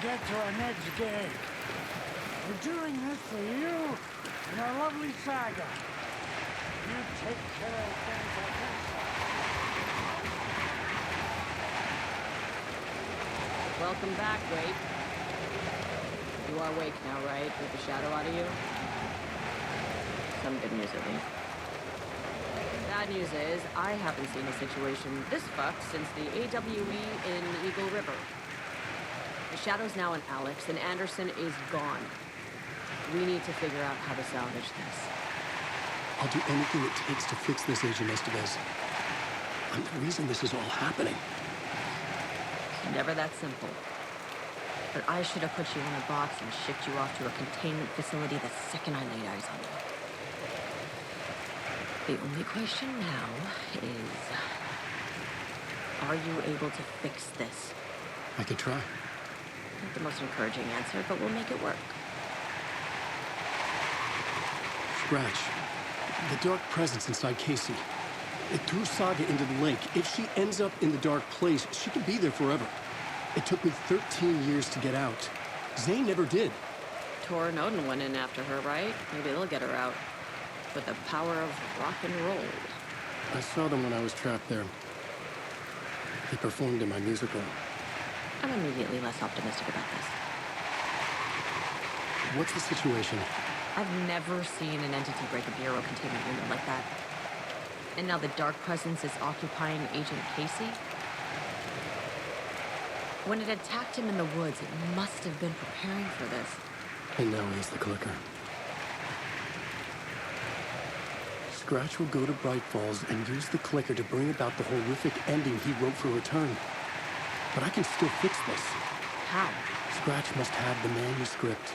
get to our next gig. We're doing this for you and our lovely Saga. You take care of things like this. Welcome back, Wake. You are awake now, right? With the shadow out of you? Some good news, at least. Bad news is, I haven't seen a situation this fucked since the AWE in Eagle River. The shadow's now in Alex, and Anderson is gone. We need to figure out how to salvage this. I'll do anything it takes to fix this, Agent Estevez. I'm the reason this is all happening. Never that simple. But I should have put you in a box and shipped you off to a containment facility the second I laid eyes on you. The only question now is, are you able to fix this? I could try. Not the most encouraging answer, but we'll make it work. Scratch. The dark presence inside Casey. It threw Saga into the lake. If she ends up in the dark place, she could be there forever. It took me 13 years to get out. Zane never did. Tor and Odin went in after her, right? Maybe they'll get her out. With the power of rock and roll. I saw them when I was trapped there. They performed in my musical. I'm immediately less optimistic about this. What's the situation? I've never seen an entity break a bureau containment unit like that. And now the dark presence is occupying Agent Casey? When it attacked him in the woods, it must have been preparing for this. And now he's the clicker. Scratch will go to Bright Falls and use the clicker to bring about the horrific ending he wrote for Return. But I can still fix this. How? Scratch must have the manuscript.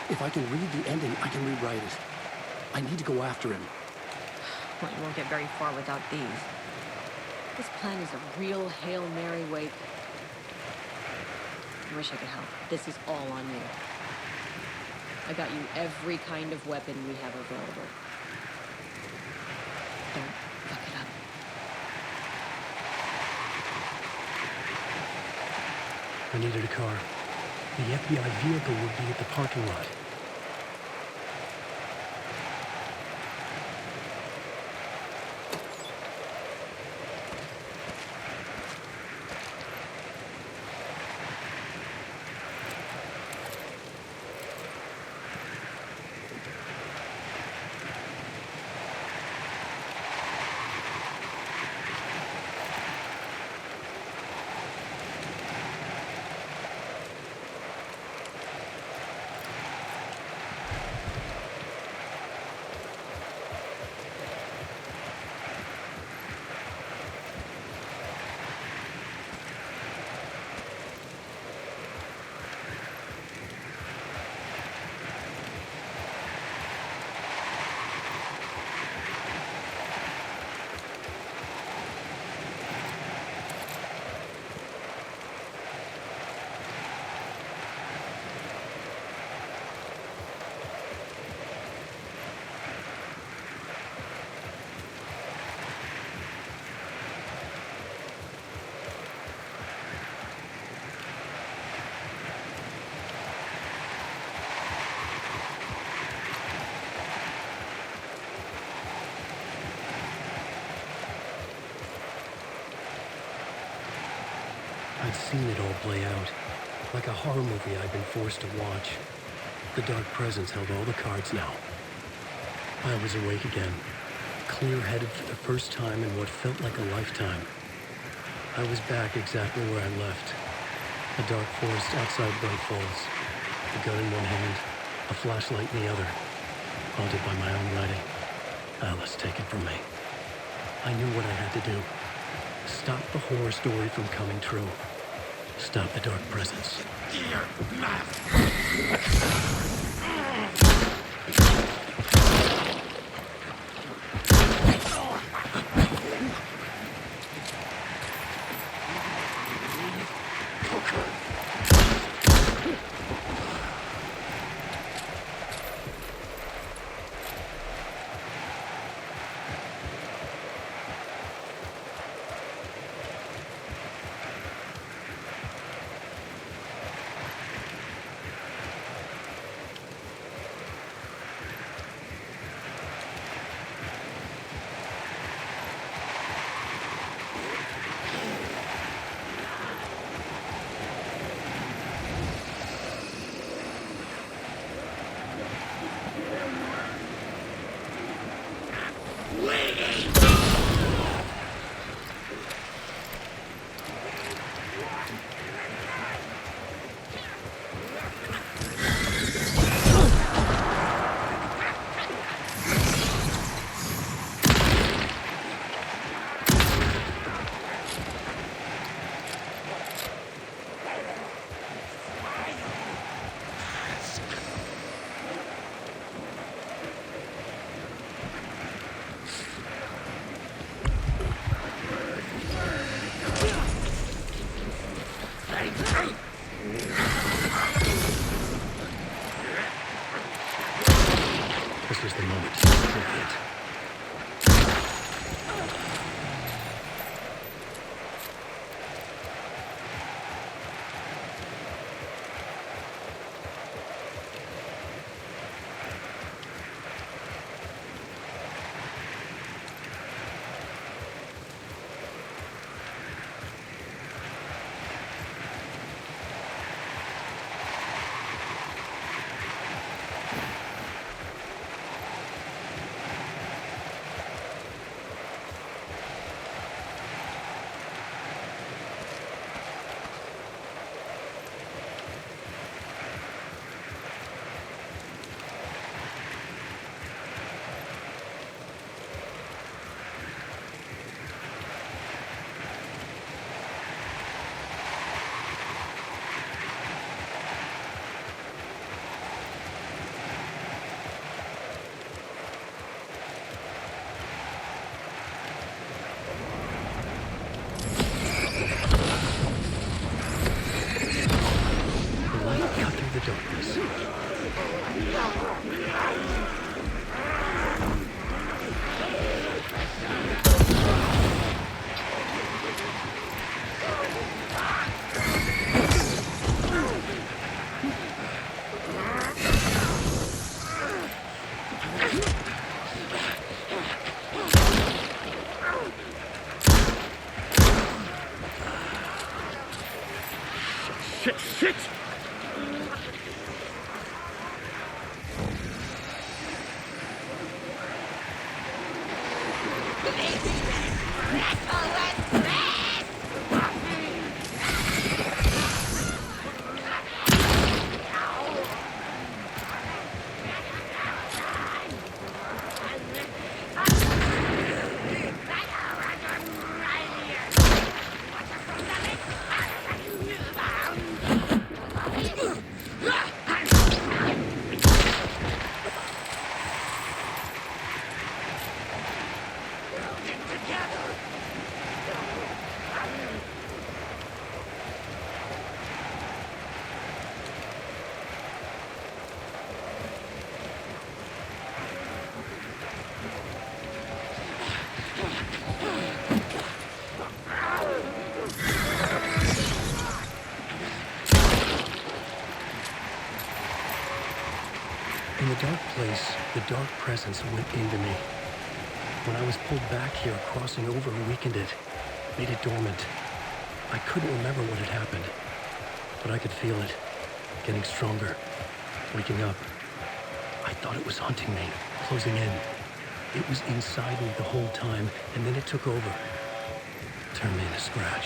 If I can read the ending, I can rewrite it. I need to go after him. Well, you won't get very far without these. This plan is a real Hail Mary, Wake. I wish I could help. This is all on you. I got you every kind of weapon we have available. Don't fuck it up. I needed a car. The FBI vehicle would be at the parking lot. I'd seen it all play out. Like a horror movie I'd been forced to watch. The dark presence held all the cards now. I was awake again, clear-headed for the first time in what felt like a lifetime. I was back exactly where I left. A dark forest outside Bright Falls. A gun in one hand, a flashlight in the other. Haunted by my own writing. Alice, take it from me. I knew what I had to do. Stop the horror story from coming true. Stop the dark presence. Dear master! shit! In the dark place, the dark presence went into me. When I was pulled back here, crossing over weakened it, made it dormant. I couldn't remember what had happened, but I could feel it, getting stronger, waking up. I thought it was hunting me, closing in. It was inside me the whole time, and then it took over. Turned me into Scratch.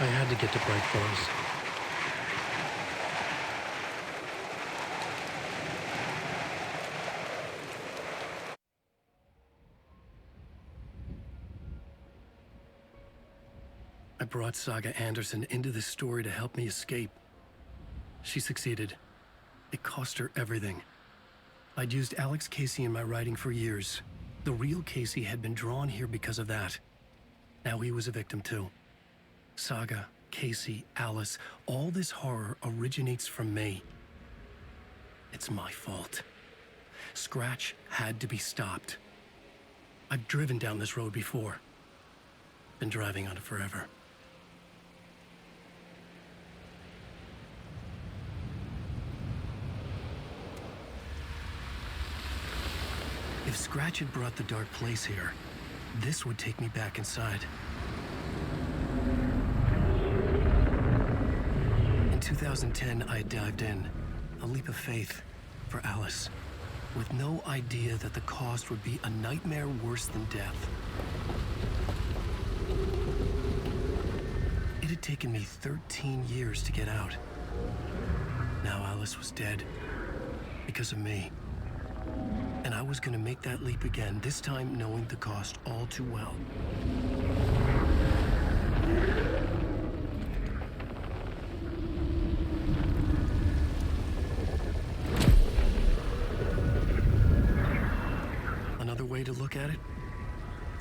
I had to get to Bright Falls. I brought Saga Anderson into this story to help me escape. She succeeded. It cost her everything. I'd used Alex Casey in my writing for years. The real Casey had been drawn here because of that. Now he was a victim too. Saga, Casey, Alice, all this horror originates from me. It's my fault. Scratch had to be stopped. I've driven down this road before. Been driving on it forever. If Scratch had brought the dark place here, this would take me back inside. In 2010, I dived in, a leap of faith for Alice, with no idea that the cost would be a nightmare worse than death. It had taken me 13 years to get out. Now Alice was dead, because of me. And I was gonna make that leap again, this time knowing the cost all too well. Another way to look at it,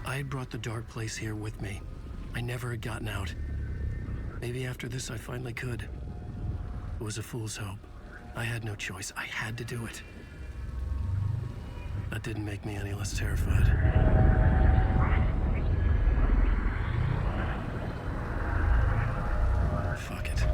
I had brought the dark place here with me. I never had gotten out. Maybe after this I finally could. It was a fool's hope. I had no choice. I had to do it. That didn't make me any less terrified. Fuck it.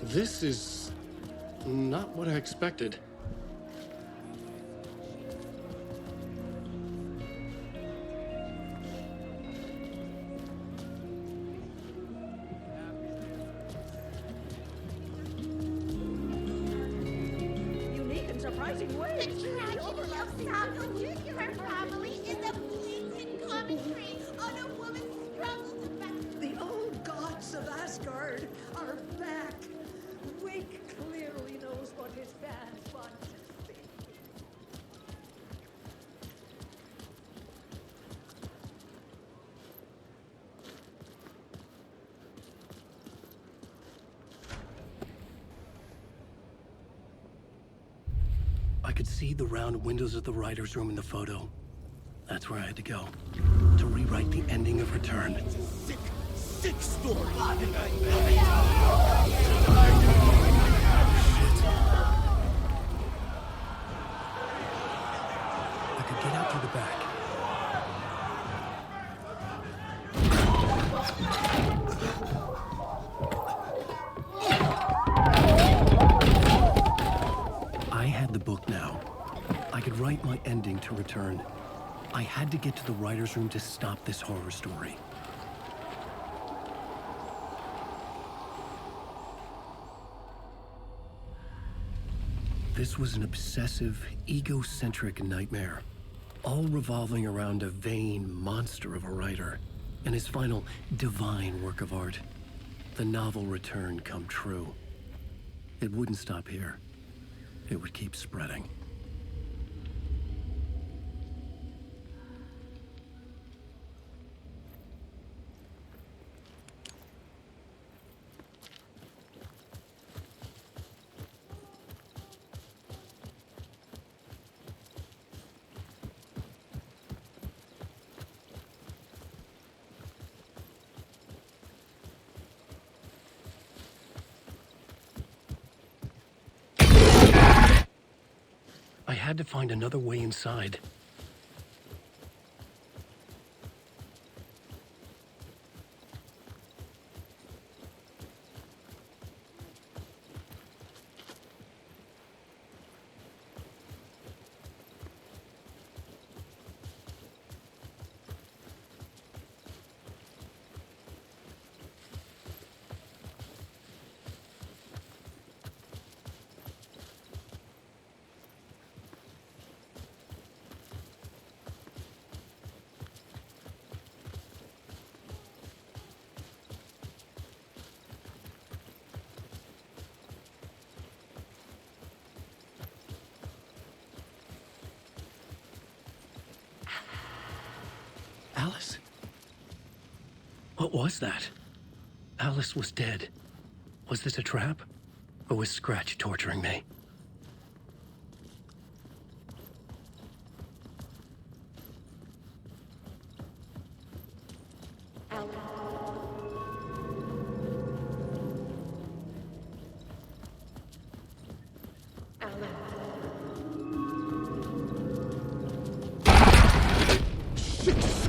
This is Not what I expected. Unique and surprising ways. The tragedy of Saga nuclear family is a blatant commentary on a woman's struggle to back. The old gods of Asgard are back. Wake clearly knows what his fans want to see. I could see the round windows of the writer's room in the photo. That's where I had to go. To rewrite the ending of Return. Sick story. I could get out through the back. I had the book now. I could write my ending to Return. I had to get to the writer's room to stop this horror story. This was an obsessive, egocentric nightmare, all revolving around a vain monster of a writer and his final divine work of art, the novel Return come true. It wouldn't stop here. It would keep spreading. I had to find another way inside. Alice? What was that? Alice was dead. Was this a trap? Or was Scratch torturing me?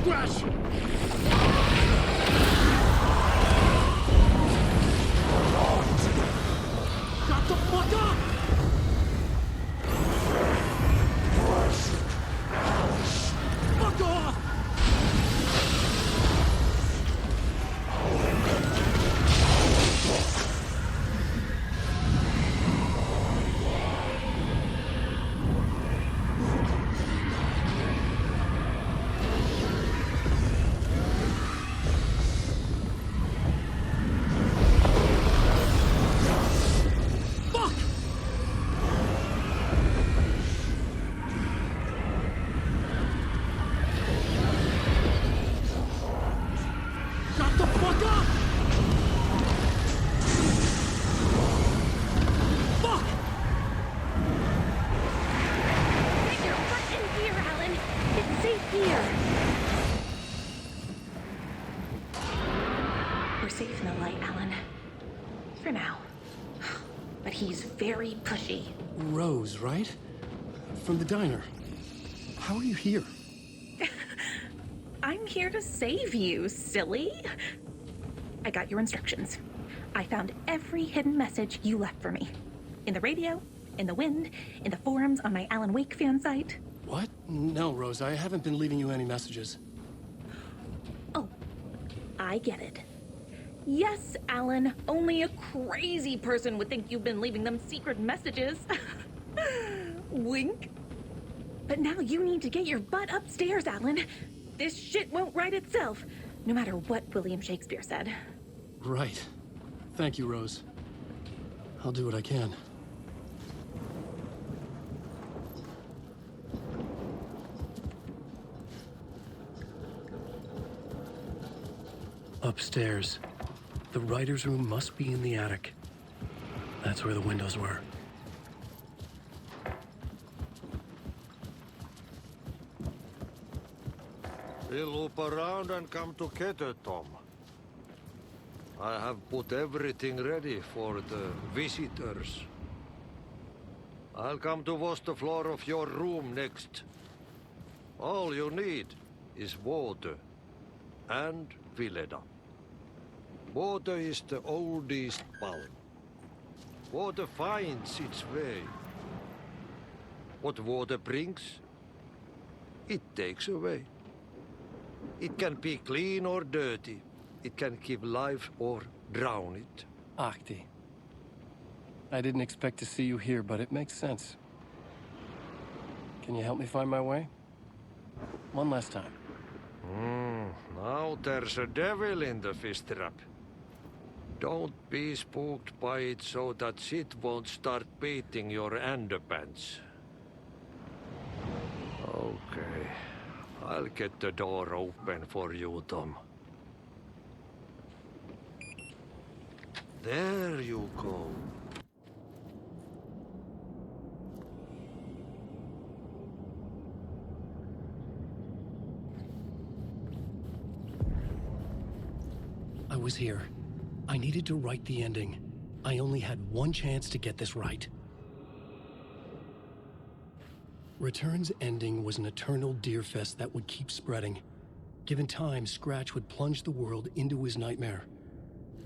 Scratch! Got the fuck up! Fuck off! Safe in the light, Alan. For now. But he's very pushy. Rose, right? From the diner. How are you here? I'm here to save you, silly. I got your instructions. I found every hidden message you left for me. In the radio, in the wind, in the forums on my Alan Wake fan site. What? No, Rose, I haven't been leaving you any messages. Oh, I get it. Yes, Alan, only a crazy person would think you've been leaving them secret messages. Wink. But now you need to get your butt upstairs, Alan. This shit won't right itself, no matter what William Shakespeare said. Right. Thank you, Rose. I'll do what I can. Upstairs. The writer's room must be in the attic. That's where the windows were. We'll loop around and come together, Tom. I have put everything ready for the visitors. I'll come to wash the floor of your room next. All you need is water and Vileda. Water is the oldest bulb. Water finds its way. What water brings, it takes away. It can be clean or dirty. It can give life or drown it. Ahti. I didn't expect to see you here, but it makes sense. Can you help me find my way? One last time. Now there's a devil in the fish trap. Don't be spooked by it so that shit won't start beating your underpants. Okay. I'll get the door open for you, Tom. There you go. I was here. I needed to write the ending. I only had one chance to get this right. Return's ending was an eternal Deerfest that would keep spreading. Given time, Scratch would plunge the world into his nightmare.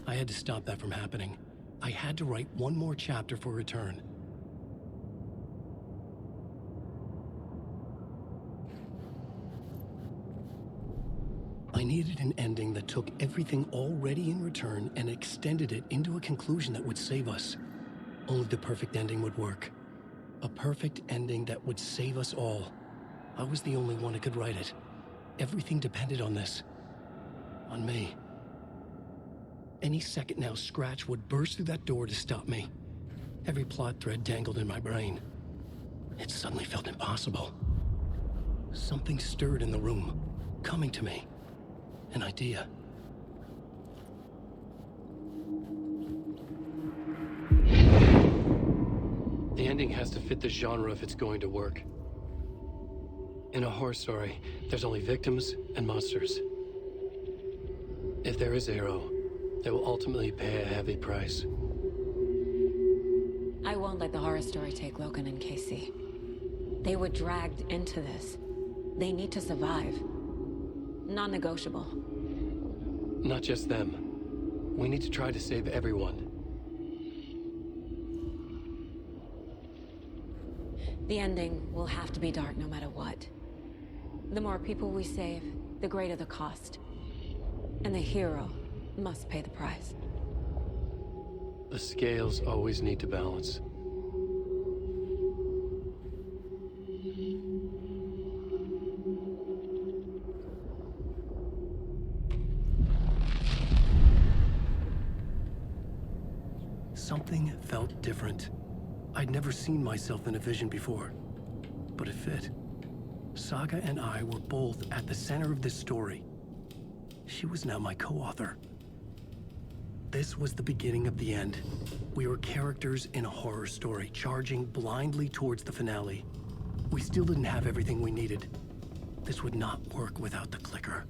I had to stop that from happening. I had to write one more chapter for Return. I needed an ending that took everything already in Return and extended it into a conclusion that would save us. Only the perfect ending would work. A perfect ending that would save us all. I was the only one who could write it. Everything depended on this. On me. Any second now, Scratch would burst through that door to stop me. Every plot thread dangled in my brain. It suddenly felt impossible. Something stirred in the room, coming to me. An idea. The ending has to fit the genre if it's going to work. In a horror story, there's only victims and monsters. If there is a hero, they will ultimately pay a heavy price. I won't let the horror story take Logan and Casey. They were dragged into this. They need to survive. Non-negotiable. Not just them. We need to try to save everyone. The ending will have to be dark no matter what. The more people we save, the greater the cost. And the hero must pay the price. The scales always need to balance. Something felt different. I'd never seen myself in a vision before, but it fit. Saga and I were both at the center of this story. She was now my co-author. This was the beginning of the end. We were characters in a horror story, charging blindly towards the finale. We still didn't have everything we needed. This would not work without the clicker.